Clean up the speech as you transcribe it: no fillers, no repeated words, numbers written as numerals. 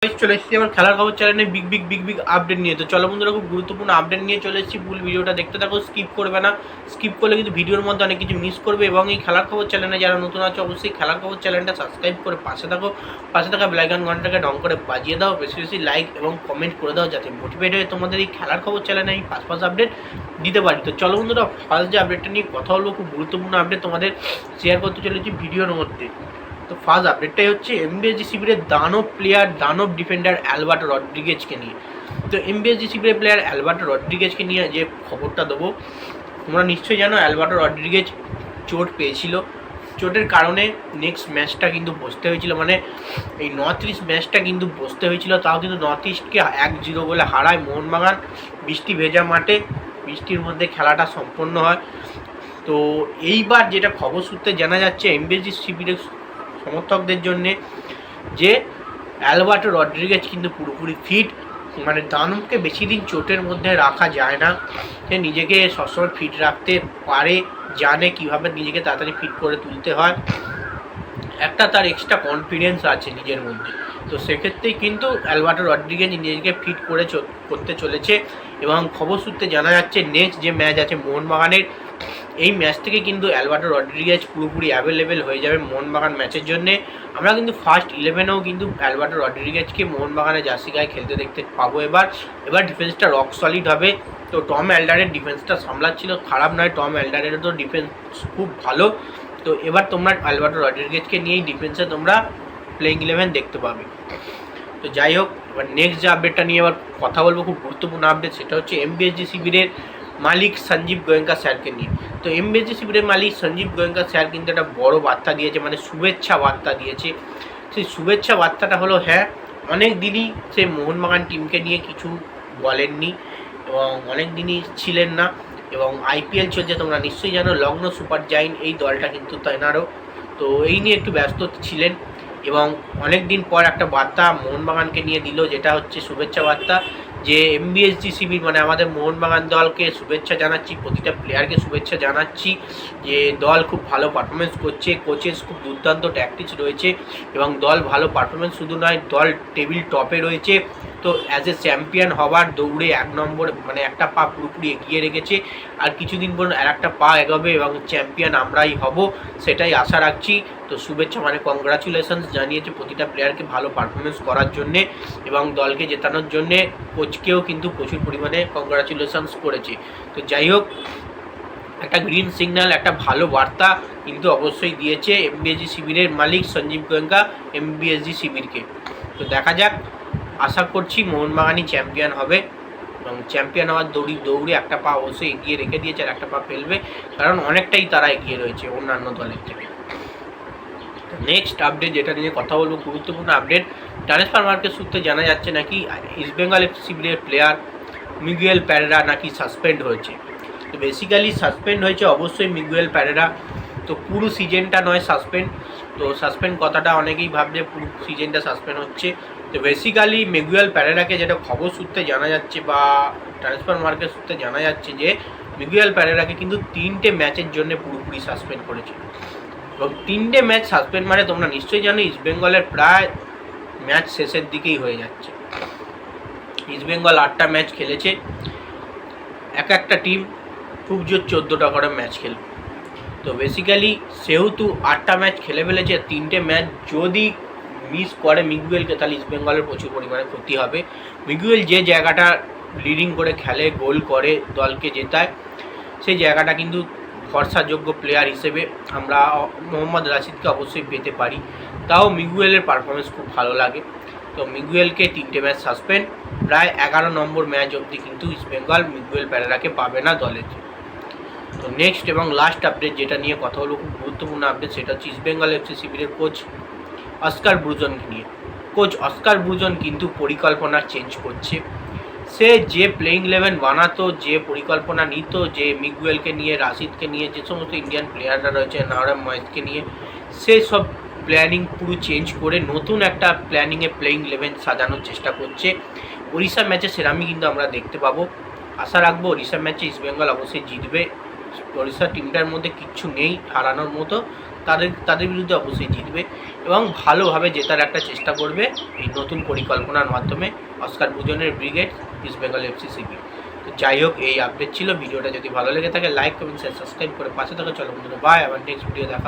চলে এসেছি আমার খেলার খবর চ্যানেলে বিগ আপডেট নিয়ে। তো চলো বন্ধুরা, খুব গুরুত্বপূর্ণ আপডেট নিয়ে চলে এসেছি। ফুল ভিডিওটা দেখতে থাকো, স্কিপ করবে না। স্কিপ করলে কিন্তু ভিডিওর মধ্যে অনেক কিছু মিস করবে। এবং এই খেলার খবর চ্যানেলে যারা নতুন আছে অবশ্যই খেলার খবর চ্যানেলটা সাবস্ক্রাইব করে পাশে থাকো। পাশে থাকা বেল আইকন ঘন্টাকে ঢং করে বাজিয়ে দাও। বেশি বেশি লাইক এবং কমেন্ট করে দাও, যাতে মোটিভেট হয়ে তোমাদের এই খেলার খবর চ্যানেলে আমি পাশ আপডেট দিতে পারি। তো চলো বন্ধুরা, ফার্স্ট যে আপডেটটা নিয়ে কথা বলবো, খুব গুরুত্বপূর্ণ আপডেট তোমাদের শেয়ার করতে চলেছি ভিডিওর মধ্যে। তো ফার্স্ট আপডেটটাই হচ্ছে এমবিএসজি শিবিরের দানব ডিফেন্ডার অ্যালবার্টো রড্রিগেজকে নিয়ে। তো এমবিএসজি শিবিরের প্লেয়ার অ্যালবার্টো রড্রিগেজকে নিয়ে যে খবরটা দেবো, তোমরা নিশ্চয়ই জানো অ্যালবার্টো রড্রিগেজ চোট পেয়েছিল। চোটের কারণে নেক্সট ম্যাচটা কিন্তু বসতে হয়েছিল, মানে এই নর্থ ইস্ট ম্যাচটা কিন্তু বসতে হয়েছিল। তাও কিন্তু নর্থ ইস্টকে 1-0 বলে হারায় মোহনবাগান বৃষ্টি ভেজা মাঠে। বৃষ্টির মধ্যে খেলাটা সম্পন্ন হয়। তো এইবার যেটা খবর সূত্রে জানা যাচ্ছে এমবিএসজি শিবিরের সমর্থকদের জন্যে, যে অ্যালবার্টো রড্রিগেজ কিন্তু পুরোপুরি ফিট। মানে দানবকে বেশি দিন চোটের মধ্যে রাখা যায় না। সে নিজেকে সবসময় ফিট রাখতে পারে, জানে কীভাবে নিজেকে তাড়াতাড়ি ফিট করে তুলতে হয়। একটা তার এক্সট্রা কনফিডেন্স আছে নিজের মধ্যে। তো সেক্ষেত্রেই কিন্তু অ্যালবার্টো রড্রিগেজ নিজেকে ফিট করতে চলেছে। এবং খবর সূত্রে জানা যাচ্ছে নেক্সট যে ম্যাচ আছে মোহনবাগানের, এই ম্যাচ থেকে কিন্তু অ্যালবার্টো রড্রিগেজ পুরোপুরি অ্যাভেলেবেল হয়ে যাবে মোহনবাগান ম্যাচের জন্যে। আমরা কিন্তু ফার্স্ট 11-এও কিন্তু অ্যালবার্টো রড্রিগেজকে মোহনবাগানের জার্সি গায়ে খেলতে দেখতে পাবো। এবার ডিফেন্সটা রক সলিড হবে। তো টম অ্যালডারের ডিফেন্সটা সামলাচ্ছিল, খারাপ নয়। টম অ্যালডারেরও তো ডিফেন্স খুব ভালো। তো এবার তোমরা অ্যালবার্টো রড্রিগেজকে নিয়েই ডিফেন্সে তোমরা প্লেইং 11 দেখতে পাবে। তো যাই হোক, এবার নেক্সট যে আপডেটটা নিয়ে এবার কথা বলবো, খুব গুরুত্বপূর্ণ আপডেট, সেটা হচ্ছে এমবিএসজি শিবিরের মালিক সঞ্জীব গোয়েঙ্কা স্যারকে নিয়ে। তো এমবিএসজি শিবিরের মালিক সঞ্জীব গোয়েঙ্কা স্যার কিন্তু একটা বড় বার্তা দিয়েছে, মানে শুভেচ্ছা বার্তা দিয়েছে। সেই শুভেচ্ছা বার্তাটা হলো, হ্যাঁ, অনেক দিনই সে মোহনবাগান টিমকে নিয়ে কিছু বলেননি এবং অনেক দিনই ছিলেন না। এবং আইপিএল চলছে, তোমরা নিশ্চয়ই জানো, লগ্ন সুপার জায়েন্ট এই দলটা কিন্তু তেনারও। তো এই নিয়ে একটু ব্যস্ত ছিলেন এবং অনেক দিন পর একটা বার্তা মোহনবাগানকে নিয়ে দিল, যেটা হচ্ছে শুভেচ্ছা বার্তা। যে এমবিএসজি শিবির মানে আমাদের মোহনবাগান দলকে শুভেচ্ছা জানাচ্ছি, প্রতিটা প্লেয়ারকে শুভেচ্ছা জানাচ্ছি যে দল খুব ভালো পারফরমেন্স করছে, কোচেস খুব দুর্দান্ত ট্যাকটিক্স রয়েছে এবং দল ভালো পারফরমেন্স শুধু নয়, দল টেবিল টপে রয়েছে। তো অ্যাজ এ চ্যাম্পিয়ন হবার দৌড়ে 1 নম্বর, মানে একটা পা পুরোপুরি এগিয়ে রেখেছে। আর কিছুদিন পর আর একটা পা এগোবে এবং চ্যাম্পিয়ন আমরাই হব, সেটাই আশা রাখছি। তো শুভেচ্ছা মানে কংগ্রাচুলেশনস জানিয়েছে প্রতিটা প্লেয়ারকে ভালো পারফরমেন্স করার জন্যে এবং দলকে জেতানোর জন্যে। কোচকেও কিন্তু প্রচুর পরিমাণে কংগ্রাচুলেশনস করেছে। তো যাই হোক, একটা গ্রিন সিগন্যাল, একটা ভালো বার্তা কিন্তু অবশ্যই দিয়েছে এমবিএসজি শিবিরের মালিক সঞ্জীব গোয়েঙ্কা এমবিএসজি শিবিরকে। তো দেখা যাক, আশা করছি মোহনবাগানই চ্যাম্পিয়ন হবে এবং চ্যাম্পিয়ন হওয়ার দৌড়ে একটা পা অবশ্যই এগিয়ে রেখে দিয়েছে, আর একটা পা ফেলবে, কারণ অনেকটাই তারা এগিয়ে রয়েছে অন্যান্য দলের থেকে। নেক্সট আপডেট যেটা নিয়ে কথা বলবো, গুরুত্বপূর্ণ আপডেট, ট্রান্সফার মার্কেট সূত্রে জানা যাচ্ছে নাকি ইস্টবেঙ্গল এফসি শিবিরের প্লেয়ার মিগুয়েল প্যারেরা নাকি সাসপেন্ড হয়েছে। তো বেসিক্যালি সাসপেন্ড হয়েছে অবশ্যই মিগুয়েল প্যারেরা। তো পুরো সিজনটা নয় সাসপেন্ড। তো সাসপেন্ড কথাটা অনেকেই ভাবছে পুরো সিজনটা সাসপেন্ড হচ্ছে। তো বেসিক্যালি মিগুয়েল প্যারেরাকে যেটা খবর সূত্রে জানা যাচ্ছে বা ট্রান্সফার মার্কেট সূত্রে জানা যাচ্ছে, যে মিগুয়েল প্যারেরাকে কিন্তু 3টে ম্যাচের জন্য পুরোপুরি সাসপেন্ড করেছে। এবং 3টে ম্যাচ সাসপেন্ড মানে তোমরা নিশ্চয়ই জানো ইস্টবেঙ্গলের প্রায় ম্যাচ শেষের দিকেই হয়ে যাচ্ছে। ইস্টবেঙ্গল 8টা ম্যাচ খেলেছে, একটা টিম খুব জোর 14টা করে ম্যাচ খেলবে। তো বেসিক্যালি সেহেতু 8টা ম্যাচ খেলে ফেলেছে, 3টে ম্যাচ যদি মিস করে মিগুয়েলকে, তাহলে ইস্টবেঙ্গলের প্রচুর পরিমাণে ক্ষতি হবে। মিগুয়েল যে জায়গাটা লিডিং করে খেলে, গোল করে, দলকে জেতায়, সেই জায়গাটা কিন্তু ভরসাযোগ্য প্লেয়ার হিসেবে আমরা মোহাম্মদ রাশিদকে অবশ্যই পেতে পারি। তাও মিগুয়েলের পারফরমেন্স খুব ভালো লাগে। তো মিগুয়েলকে 3টে ম্যাচ সাসপেন্ড, প্রায় 11 নম্বর ম্যাচ অবধি কিন্তু ইস্টবেঙ্গল মিগুয়েল প্যারেরাকে পাবে না দলের। তো নেক্সট এবং লাস্ট আপডেট যেটা নিয়ে কথা হলো, খুব গুরুত্বপূর্ণ আপডেট, সেটা হচ্ছে ইস্টবেঙ্গল এফসি শিবিরের কোচ অস্কার ব্রুজনকে নিয়ে। কোচ অস্কার ব্রুজন কিন্তু পরিকল্পনা চেঞ্জ করছে। সে যে প্লেইং 11 বানাতো, যে পরিকল্পনা নিত, যে মিগুয়েলকে নিয়ে, রাশিদকে নিয়ে, যে সমস্ত ইন্ডিয়ান প্লেয়াররা রয়েছে, নাওরাম ময়েজকে নিয়ে, সে সব প্ল্যানিং পুরো চেঞ্জ করে নতুন একটা প্ল্যানিংয়ে প্লেইং 11 সাজানোর চেষ্টা করছে। ওড়িশা ম্যাচে সেরামি কিন্তু আমরা দেখতে পাবো। আশা রাখবো ওড়িশা ম্যাচে ইস্টবেঙ্গল অবশ্যই জিতবে। ওড়িশা টিমটার মধ্যে কিচ্ছু নেই হারানোর মতো, তাদের বিরুদ্ধে অবশ্যই জিতবে এবং ভালোভাবে জেতার একটা চেষ্টা করবে এই নতুন পরিকল্পনার মাধ্যমে অস্কার ভুজনের ব্রিগেড ইস্ট বেঙ্গল এফসিসিবি। তো যাই হোক, এই আপডেট ছিল। ভিডিওটা যদি ভালো লেগে থাকে লাইক কমেন্ট শেয়ার সাবস্ক্রাইব করে পাশে থাকা। চলো বন্ধুরা, বাই, আবার নেক্সট ভিডিও দেখা